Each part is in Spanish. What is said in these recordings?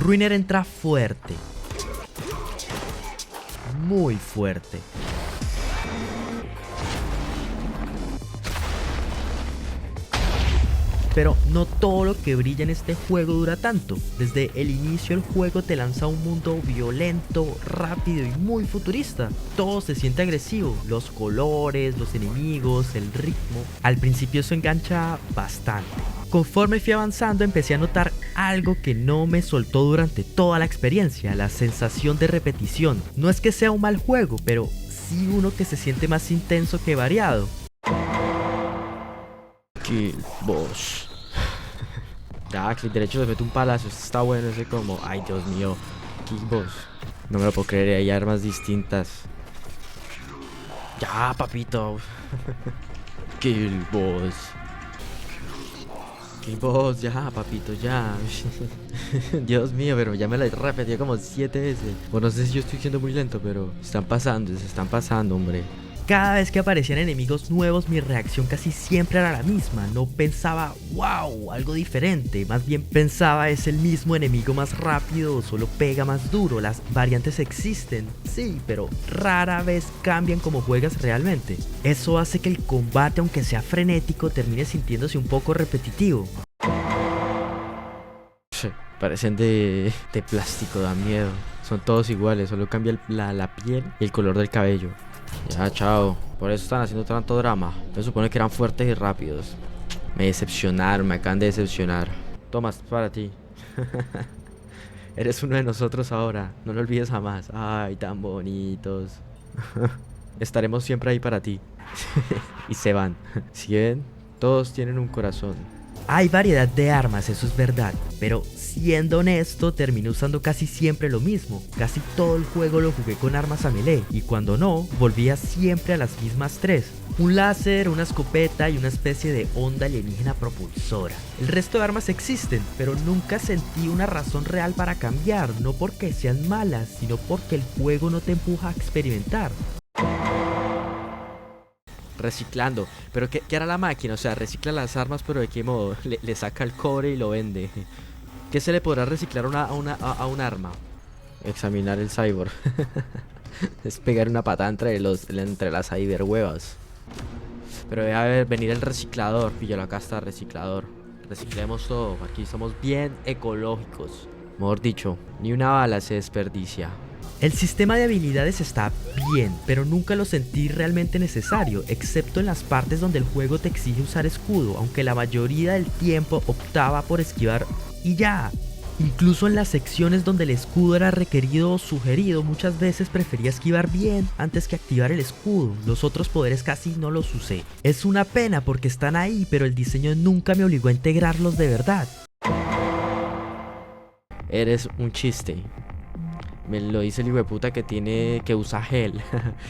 Ruiner entra fuerte. Muy fuerte. Pero no todo lo que brilla en este juego dura tanto. Desde el inicio el juego te lanza un mundo violento, rápido y muy futurista. Todo se siente agresivo, los colores, los enemigos, el ritmo. Al principio eso engancha bastante. Conforme fui avanzando empecé a notar algo que no me soltó durante toda la experiencia, la sensación de repetición. No es que sea un mal juego, pero sí uno que se siente más intenso que variado. Kill boss. Ya, clic derecho se mete un palazo. Este está bueno, ese como. Ay, Dios mío. Kill boss. No me lo puedo creer, hay armas distintas. Ya, papito. Kill boss. Kill boss, ya, papito, ya. Dios mío, pero ya me la he repetido como 7 veces. Bueno, no sé si yo estoy siendo muy lento, pero se están pasando, hombre. Cada vez que aparecían enemigos nuevos mi reacción casi siempre era la misma. No pensaba, wow, algo diferente. Más bien pensaba, es el mismo enemigo más rápido, solo pega más duro. Las variantes existen, sí, pero rara vez cambian como juegas realmente. Eso hace que el combate, aunque sea frenético, termine sintiéndose un poco repetitivo. Parecen de plástico, da miedo. Son todos iguales, solo cambia la piel y el color del cabello. Ya, chao. Por eso están haciendo tanto drama. Se supone que eran fuertes y rápidos. Me decepcionaron, me acaban de decepcionar. Toma, es para ti. Eres uno de nosotros ahora. No lo olvides jamás. Ay, tan bonitos. Estaremos siempre ahí para ti. Y se van. Si ven, todos tienen un corazón. Hay variedad de armas, eso es verdad, pero siendo honesto terminé usando casi siempre lo mismo. Casi todo el juego lo jugué con armas a melee y cuando no, volvía siempre a las mismas 3. Un láser, una escopeta y una especie de onda alienígena propulsora. El resto de armas existen, pero nunca sentí una razón real para cambiar, no porque sean malas, sino porque el juego no te empuja a experimentar. Reciclando, pero ¿qué hará la máquina? O sea, recicla las armas, pero ¿de qué modo? Le saca el cobre y lo vende. ¿Qué se le podrá reciclar a un arma? Examinar el cyborg. Es pegar una patada entre las cyberhuevas. Pero debe venir el reciclador. Píllalo, acá está el reciclador. Reciclemos todo, aquí somos bien ecológicos. Mejor dicho, ni una bala se desperdicia. El sistema de habilidades está bien, pero nunca lo sentí realmente necesario, excepto en las partes donde el juego te exige usar escudo, aunque la mayoría del tiempo optaba por esquivar y ya. Incluso en las secciones donde el escudo era requerido o sugerido, muchas veces prefería esquivar bien antes que activar el escudo. Los otros poderes casi no los usé. Es una pena porque están ahí, pero el diseño nunca me obligó a integrarlos de verdad. Eres un chiste. Me lo dice el hijueputa que usa gel.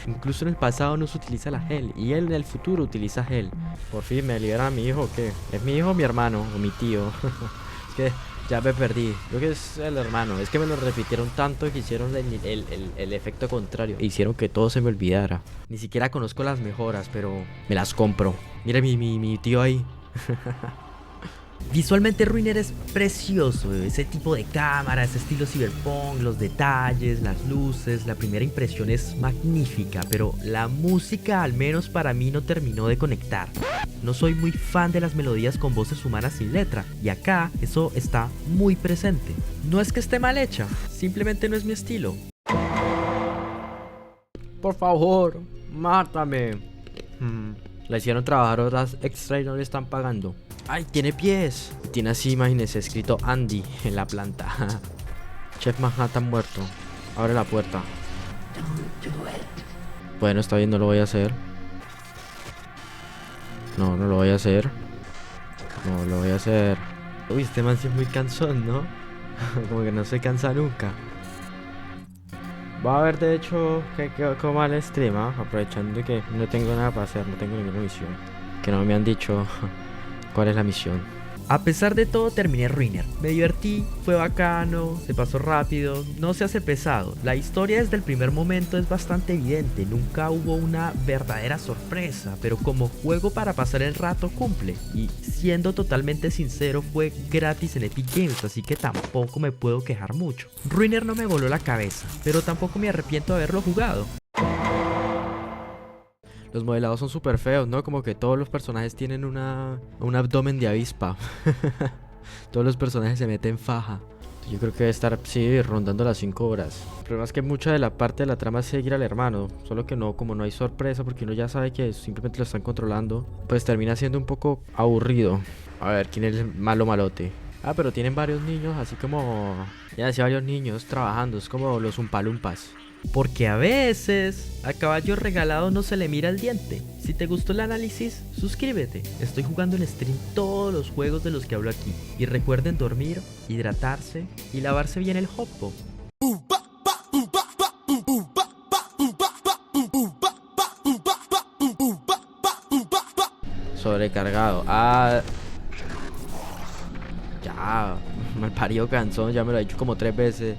Incluso en el pasado no se utiliza la gel y él en el futuro utiliza gel. Por fin me liberan a mi hijo, ¿o qué? ¿Es mi hijo o mi hermano? O mi tío. Es que ya me perdí. Creo que es el hermano. Es que me lo repitieron tanto que hicieron el efecto contrario. E hicieron que todo se me olvidara. Ni siquiera conozco las mejoras, pero me las compro. Mira mi tío ahí. Visualmente Ruiner es precioso, ese tipo de cámara, ese estilo cyberpunk, los detalles, las luces, la primera impresión es magnífica, pero la música al menos para mí no terminó de conectar. No soy muy fan de las melodías con voces humanas sin letra, y acá eso está muy presente. No es que esté mal hecha, simplemente no es mi estilo. Por favor, mátame. La hicieron trabajar horas extra y no le están pagando. ¡Ay, tiene pies! Tiene así, imagínense, escrito Andy en la planta. Chef Manhattan muerto. Abre la puerta. Bueno, está bien, no lo voy a hacer. No lo voy a hacer. No lo voy a hacer. Uy, este man sí es muy cansón, ¿no? Como que no se cansa nunca. Va a ver, de hecho, cómo va el stream, ¿eh? Aprovechando que no tengo nada para hacer, no tengo ninguna misión. Que no me han dicho cuál es la misión. A pesar de todo terminé Ruiner, me divertí, fue bacano, se pasó rápido, no se hace pesado, la historia desde el primer momento es bastante evidente, nunca hubo una verdadera sorpresa, pero como juego para pasar el rato cumple, y siendo totalmente sincero fue gratis en Epic Games, así que tampoco me puedo quejar mucho. Ruiner no me voló la cabeza, pero tampoco me arrepiento de haberlo jugado. Los modelados son súper feos, ¿no? Como que todos los personajes tienen un abdomen de avispa. Todos los personajes se meten faja. Yo creo que debe estar, sí, rondando las 5 horas. El problema es que mucha de la parte de la trama es seguir al hermano. Solo que no, como no hay sorpresa, porque uno ya sabe que simplemente lo están controlando, pues termina siendo un poco aburrido. A ver, ¿quién es el malo malote? Ah, pero tienen varios niños, así como... Ya decía, varios niños trabajando. Es como los Umpalumpas. Porque a veces a caballo regalado no se le mira el diente. Si te gustó el análisis, suscríbete. Estoy jugando en stream todos los juegos de los que hablo aquí. Y recuerden dormir, hidratarse y lavarse bien el hoppo. Sobrecargado. Ah, ya. Malparido cansón, ya me lo ha dicho como 3 veces.